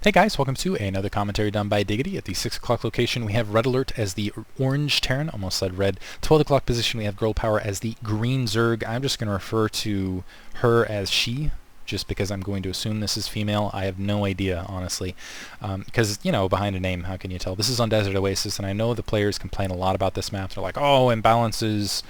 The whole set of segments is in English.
Hey guys, welcome to another commentary done by Diggity. At the 6 o'clock location we have RedAlert as the orange Terran, almost said red. 12 o'clock position we have GurlPower as the green Zerg. I'm just going to refer to her as she, just because I'm going to assume this is female. I have no idea, honestly, because, you know, behind a name, how can you tell? This is on Desert Oasis, and I know the players complain a lot about this map. They're like, oh, imbalances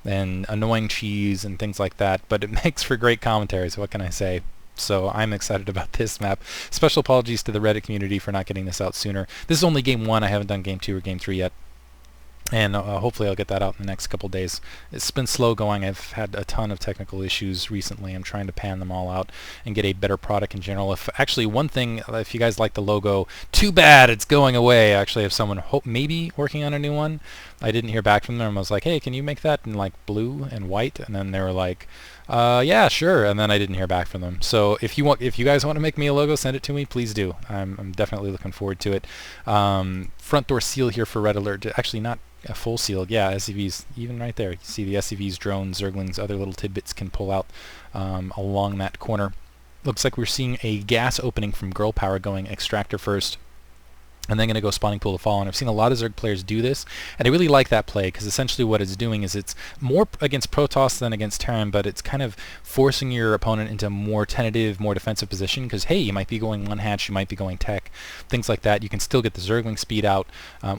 and annoying cheese and things like that, but it makes for great commentary, so what can I say? So I'm excited about this map. Special apologies to the Reddit community for not getting this out sooner. This is only game 1. I haven't done game 2 or game 3 yet. And hopefully I'll get that out in the next couple days. It's been slow going. I've had a ton of technical issues recently. I'm trying to pan them all out and get a better product in general. Actually, one thing, if you guys like the logo, too bad it's going away. I actually have someone maybe working on a new one. I didn't hear back from them. I was like, hey, can you make that in like blue and white? And then they were like, yeah, sure. And then I didn't hear back from them. So if you guys want to make me a logo, send it to me. Please do. I'm definitely looking forward to it. Front door seal here for RedAlert. Actually, not a full seal. Yeah, SCVs, even right there. You see the SCVs, drones, Zerglings, other little tidbits can pull out along that corner. Looks like we're seeing a gas opening from GurlPower going extractor first, and then going to go spawning pool to fall. And I've seen a lot of Zerg players do this, and I really like that play, because essentially what it's doing is it's more against Protoss than against Terran, but it's kind of forcing your opponent into a more tentative, more defensive position, because hey, you might be going one hatch, you might be going tech, things like that. You can still get the Zergling speed out,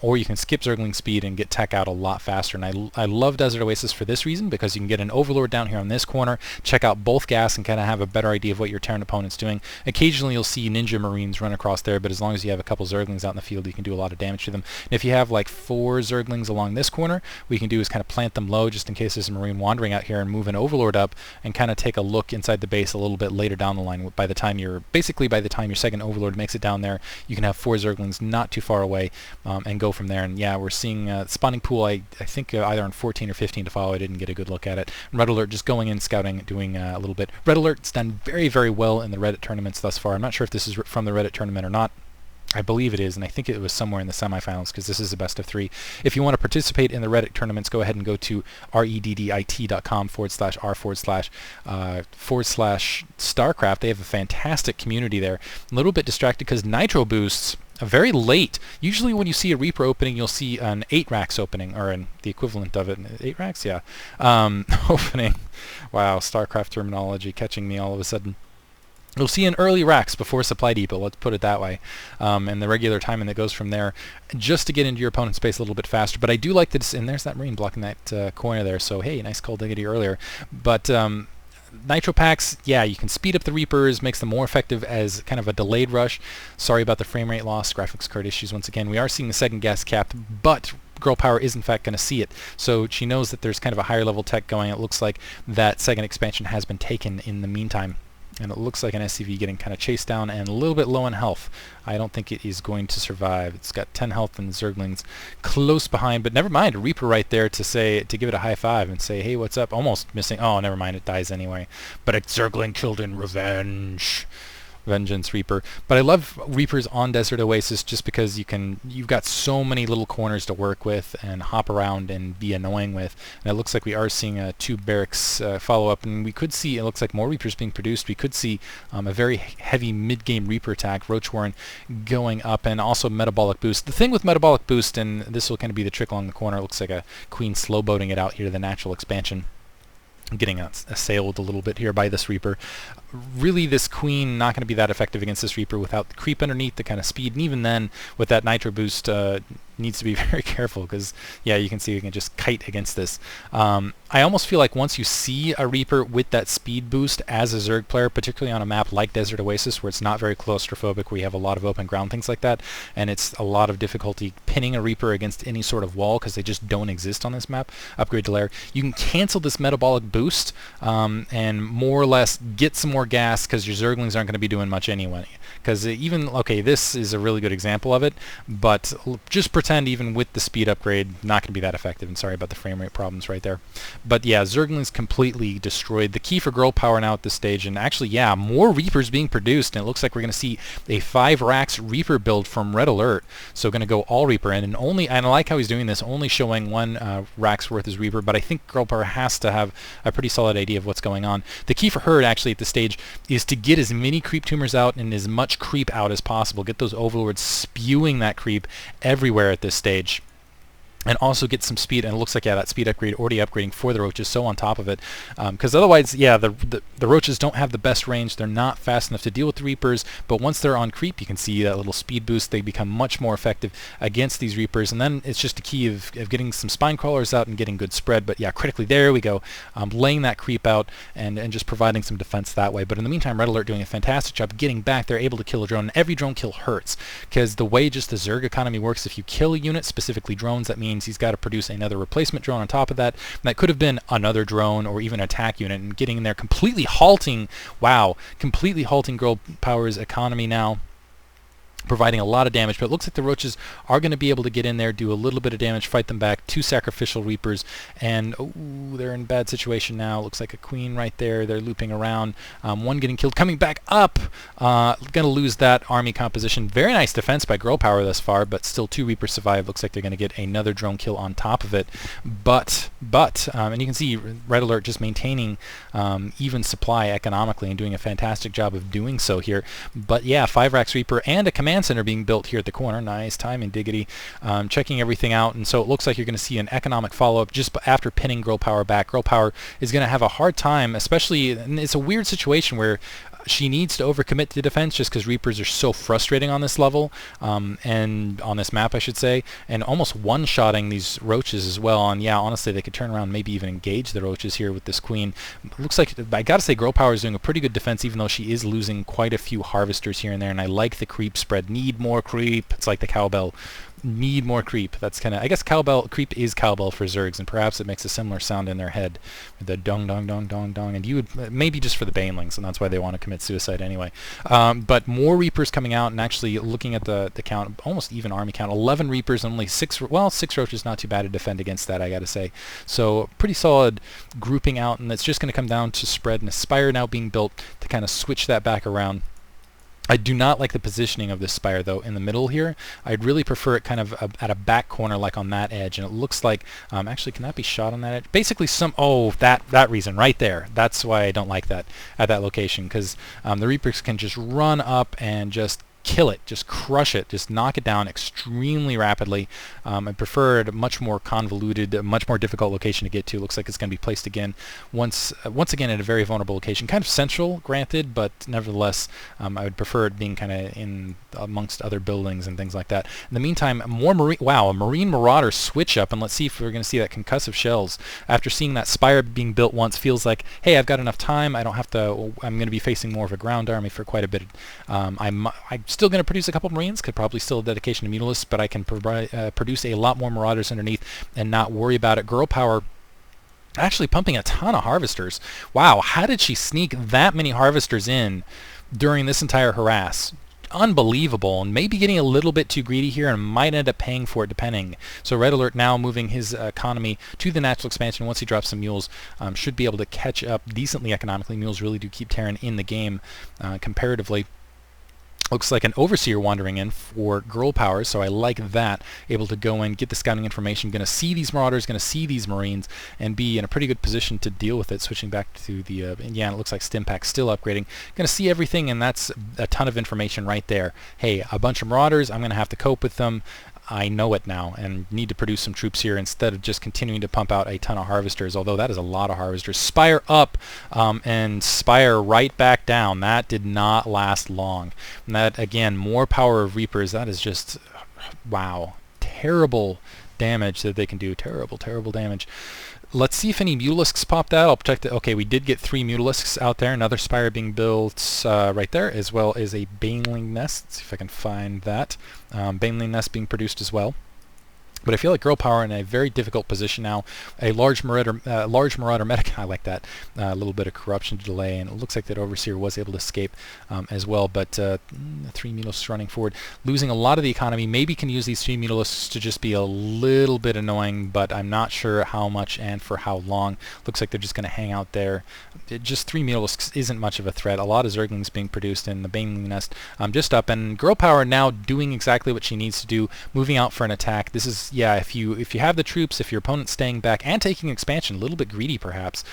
or you can skip Zergling speed and get tech out a lot faster. And I love Desert Oasis for this reason, because you can get an Overlord down here on this corner, check out both gas, and kind of have a better idea of what your Terran opponent's doing. Occasionally you'll see Ninja Marines run across there, but as long as you have a couple Zerglings out in the field, you can do a lot of damage to them. And if you have like 4 Zerglings along this corner, what you can do is kind of plant them low just in case there's a Marine wandering out here, and move an Overlord up and kind of take a look inside the base a little bit later down the line. By the time your second Overlord makes it down there, you can have 4 Zerglings not too far away, and go from there. And yeah, we're seeing spawning pool, I think either on 14 or 15 to follow. I didn't get a good look at it. And RedAlert just going in, scouting, doing a little bit. RedAlert's done very, very well in the Reddit tournaments thus far. I'm not sure if this is from the Reddit tournament or not. I believe it is, and I think it was somewhere in the semifinals, because this is a best of 3. If you want to participate in the Reddit tournaments, go ahead and go to reddit.com/r//starcraft. They have a fantastic community there. A little bit distracted because Nitro boosts very late. Usually when you see a Reaper opening, you'll see an 8 racks opening, or the equivalent of it. 8 racks? Yeah. Opening. Wow, StarCraft terminology catching me all of a sudden. You'll see an early racks before supply depot, let's put it that way, and the regular timing that goes from there, just to get into your opponent's space a little bit faster. But I do like this, and there's that Marine blocking that corner there, so hey, nice call Diggity earlier. But Nitro packs, yeah, you can speed up the Reapers, makes them more effective as kind of a delayed rush. Sorry about the frame rate loss, graphics card issues once again. We are seeing the second gas capped, but GurlPower is in fact going to see it, so she knows that there's kind of a higher level tech going. It looks like that second expansion has been taken in the meantime. And it looks like an SCV getting kind of chased down and a little bit low in health. I don't think it is going to survive. It's got 10 health and Zerglings close behind, but never mind, a Reaper right there to give it a high five and say, hey, what's up? Almost missing. Oh, never mind, it dies anyway. But a Zergling killed in revenge. Vengeance Reaper. But I love Reapers on Desert Oasis just because you've got so many little corners to work with and hop around and be annoying with. And it looks like we are seeing 2 barracks follow up, and we could see, it looks like more Reapers being produced. We could see a very heavy mid-game Reaper attack, Roach Warren going up, and also Metabolic Boost. The thing with Metabolic Boost, and this will kind of be the trick along the corner, it looks like a Queen slow boating it out here to the natural expansion. Getting assailed a little bit here by this Reaper. Really, this Queen not going to be that effective against this Reaper without the creep underneath, the kind of speed, and even then, with that Nitro boost, needs to be very careful, because, yeah, you can see we can just kite against this. I almost feel like once you see a Reaper with that speed boost as a Zerg player, particularly on a map like Desert Oasis, where it's not very claustrophobic, where you have a lot of open ground, things like that, and it's a lot of difficulty pinning a Reaper against any sort of wall, because they just don't exist on this map, upgrade to lair, you can cancel this metabolic boost, and more or less get some more gas, because your Zerglings aren't going to be doing much anyway. Because even, okay, this is a really good example of it, but just pretend even with the speed upgrade, not going to be that effective, and sorry about the frame rate problems right there. But yeah, Zerglings completely destroyed. The key for GurlPower now at this stage, and actually, yeah, more Reapers being produced, and it looks like we're going to see a 5 racks Reaper build from RedAlert, so going to go all Reaper in, and I like how he's doing this, only showing 1 rack's worth as Reaper, but I think GurlPower has to have a pretty solid idea of what's going on. The key for her actually at this stage stage is to get as many creep tumors out and as much creep out as possible. Get those overlords spewing that creep everywhere at this stage. And also get some speed, and it looks like, yeah, that speed upgrade already upgrading for the roaches, so on top of it. Because otherwise, yeah, the roaches don't have the best range. They're not fast enough to deal with the Reapers, but once they're on creep, you can see that little speed boost. They become much more effective against these Reapers, and then it's just a key of getting some spine crawlers out and getting good spread. But yeah, critically, there we go, laying that creep out and just providing some defense that way. But in the meantime, RedAlert doing a fantastic job getting back. They're able to kill a drone, and every drone kill hurts, because the way just the Zerg economy works, if you kill a unit, specifically drones, that means he's got to produce another replacement drone on top of that. And that could have been another drone or even an attack unit, and getting in there completely halting, wow, completely halting GurlPower's economy now, providing a lot of damage. But it looks like the roaches are going to be able to get in there, do a little bit of damage, fight them back. 2 sacrificial Reapers, and they're in a bad situation now. Looks like a queen right there. They're looping around. One getting killed, coming back up. Going to lose that army composition. Very nice defense by GurlPower thus far, but still 2 Reapers survive. Looks like they're going to get another drone kill on top of it. But and you can see RedAlert just maintaining even supply economically and doing a fantastic job of doing so here. But yeah, 5 Racks Reaper and a command center being built here at the corner. Nice timing, diggity. Checking everything out, and so it looks like you're going to see an economic follow-up just after pinning GurlPower back. GurlPower is going to have a hard time, especially, and it's a weird situation where she needs to overcommit to defense just because Reapers are so frustrating on this level, and on this map I should say, and almost one-shotting these roaches as well. And yeah, honestly, they could turn around, maybe even engage the roaches here with this queen. Looks like, I gotta say, GurlPower is doing a pretty good defense, even though she is losing quite a few harvesters here and there. And I like the creep spread. Need more creep. It's like the cowbell. Need more creep. That's kind of, I guess creep is cowbell for Zergs, and perhaps it makes a similar sound in their head, the dong dong dong dong dong. And you would maybe just for the banelings, and that's why they want to commit suicide anyway. But more Reapers coming out, and actually looking at the count, almost even army count, 11 Reapers and only 6 roaches. Not too bad to defend against that, I gotta say. So pretty solid grouping out, and it's just going to come down to spread and a spire now being built to kind of switch that back around. I do not like the positioning of this spire, though, in the middle here. I'd really prefer it kind of at a back corner, like on that edge. And it looks like, actually, can that be shot on that edge? Basically, that reason right there. That's why I don't like that at that location, because the Reapers can just run up and just kill it, just crush it, just knock it down extremely rapidly. I prefer a much more convoluted, much more difficult location to get to. Looks like it's going to be placed again, once again at a very vulnerable location, kind of central, granted, but nevertheless, I would prefer it being kind of in amongst other buildings and things like that. In the meantime, more marine. Wow, a Marine Marauder switch up, and let's see if we're going to see that concussive shells. After seeing that spire being built once, feels like, hey, I've got enough time. I don't have to. I'm going to be facing more of a ground army for quite a bit. I'm still going to produce a couple Marines, could probably still a dedication to Mutalisks, but I can produce a lot more Marauders underneath and not worry about it. GurlPower actually pumping a ton of Harvesters. Wow, how did she sneak that many Harvesters in during this entire harass? Unbelievable, and maybe getting a little bit too greedy here and might end up paying for it depending. So RedAlert now moving his economy to the natural expansion. Once he drops some mules, should be able to catch up decently economically. Mules really do keep Terran in the game comparatively. Looks like an Overseer wandering in for GurlPower, so I like that. Able to go in, get the scouting information, going to see these Marauders, going to see these Marines, and be in a pretty good position to deal with it. Switching back to the, yeah, it looks like Stimpack's still upgrading. Going to see everything, and that's a ton of information right there. Hey, a bunch of Marauders, I'm going to have to cope with them. I know it now and need to produce some troops here instead of just continuing to pump out a ton of Harvesters, although that is a lot of Harvesters. Spire up and Spire right back down. That did not last long. And that, again, more power of Reapers. That is just, wow, terrible damage that they can do. Terrible, terrible damage. Let's see if any Mutalisks popped out. I'll protect it. Okay, we did get 3 Mutalisks out there. Another Spire being built right there, as well as a Baneling Nest. Let's see if I can find that. Baneling Nest being produced as well. But I feel like GurlPower in a very difficult position now. A large Marauder medic. I like that. A little bit of corruption delay, and it looks like that Overseer was able to escape as well. But 3 Mutalisks running forward, losing a lot of the economy. Maybe can use these 3 Mutalisks to just be a little bit annoying, but I'm not sure how much and for how long. Looks like they're just going to hang out there. Just 3 Mutalisks isn't much of a threat. A lot of Zerglings being produced in the Baneling Nest just up, and GurlPower now doing exactly what she needs to do, moving out for an attack. This is yeah, if you have the troops, if your opponent's staying back and taking expansion, a little bit greedy perhaps,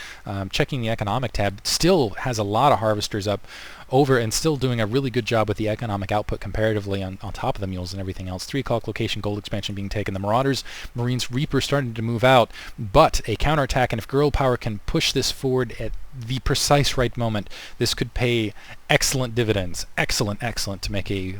checking the economic tab, still has a lot of harvesters up over and still doing a really good job with the economic output comparatively on top of the mules and everything else. 3 o'clock location, gold expansion being taken. The Marauders, Marines, Reaper starting to move out, but a counterattack, and if GurlPower can push this forward at the precise right moment, this could pay excellent dividends. Excellent to make a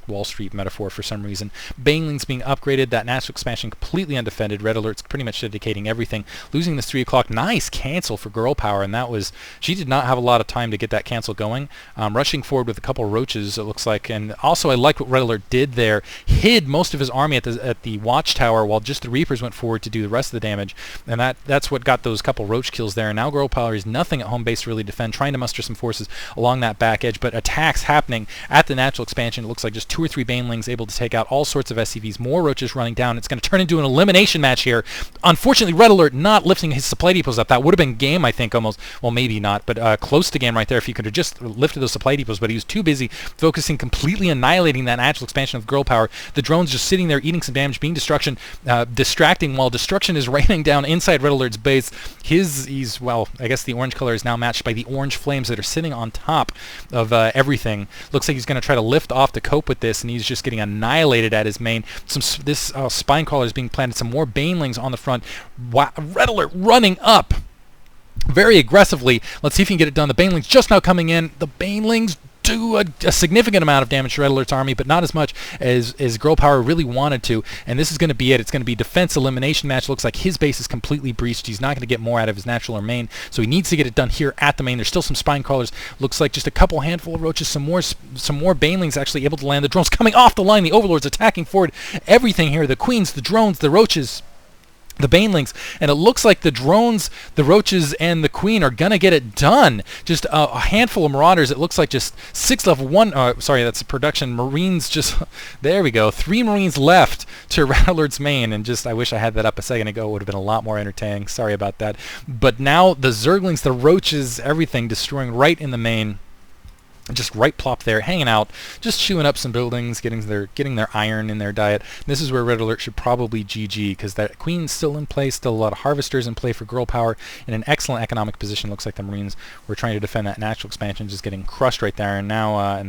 Wall Street metaphor for some reason. Banelings being upgraded, that natural expansion completely undefended. RedAlert's pretty much dedicating everything. Losing this 3 o'clock, nice cancel for GurlPower, and that was, she did not have a lot of time to get that cancel going. Rushing forward with a couple roaches, it looks like, and also I liked what RedAlert did there. Hid most of his army at the watchtower while just the Reapers went forward to do the rest of the damage, and that's what got those couple roach kills there. And now GurlPower is nothing at home base to really defend, trying to muster some forces along that back edge, but attacks happening at the natural expansion. It looks like just 2 or 3 banelings able to take out all sorts of SCVs, more roaches running down. It's going to turn into an elimination match here. Unfortunately, RedAlert not lifting his supply depots up. That would have been game, I think, almost. Well, maybe not, but close to game right there if he could have just lifted those supply depots, but he was too busy focusing, completely annihilating that natural expansion of GurlPower. The drones just sitting there eating some damage, being distracting while destruction is raining down inside RedAlert's base. Well, I guess the orange color is now matched by the orange flames that are sitting on top of everything. Looks like he's going to try to lift off to cope with this, and he's just getting annihilated at his main. This spine crawler is being planted. Some more banelings on the front. RedAlert running up very aggressively. Let's see if he can get it done. The banelings just now coming in. The banelings do a significant amount of damage to RedAlert's army, but not as much as GurlPower really wanted to, and this is going to be it. It's going to be defense elimination match. Looks like his base is completely breached. He's not going to get more out of his natural or main, so he needs to get it done here at the main. There's still some spine crawlers. Looks like just a couple handful of roaches, some more banelings actually able to land. The drones coming off the line. The overlords attacking forward. Everything here, the queens, the drones, the roaches, the banelings, and it looks like the drones, the roaches, and the queen are gonna get it done. Just a handful of marauders. It looks like just 6 level 1, sorry, that's a production. Marines just, there we go. 3 Marines left to RedAlert's main, and just, I wish I had that up a second ago. It would have been a lot more entertaining. Sorry about that. But now the Zerglings, the roaches, everything destroying right in the main. Just right plop there, hanging out, just chewing up some buildings, getting their iron in their diet. This is where RedAlert should probably GG, because that queen's still in play, still a lot of harvesters in play for GurlPower, in an excellent economic position. Looks like the Marines were trying to defend that natural expansion, just getting crushed right there, and now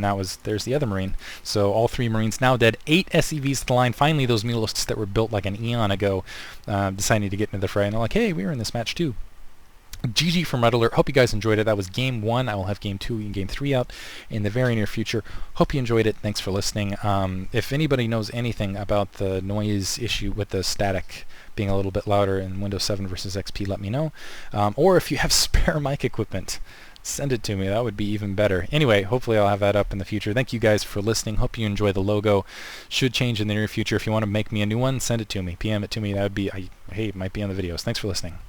there's the other Marine. So all 3 Marines now dead. 8 SCVs to the line. Finally, those mulists that were built like an eon ago deciding to get into the fray, and they're like, hey, we were in this match too. GG from RedAlert. Hope you guys enjoyed it. That was game 1. I will have game 2 and game 3 out in the very near future. Hope you enjoyed it. Thanks for listening. If anybody knows anything about the noise issue with the static being a little bit louder in Windows 7 versus XP, let me know. Or if you have spare mic equipment, send it to me. That would be even better. Anyway, hopefully I'll have that up in the future. Thank you guys for listening. Hope you enjoy the logo. Should change in the near future. If you want to make me a new one, send it to me. PM it to me. That would be, hey, it might be on the videos. Thanks for listening.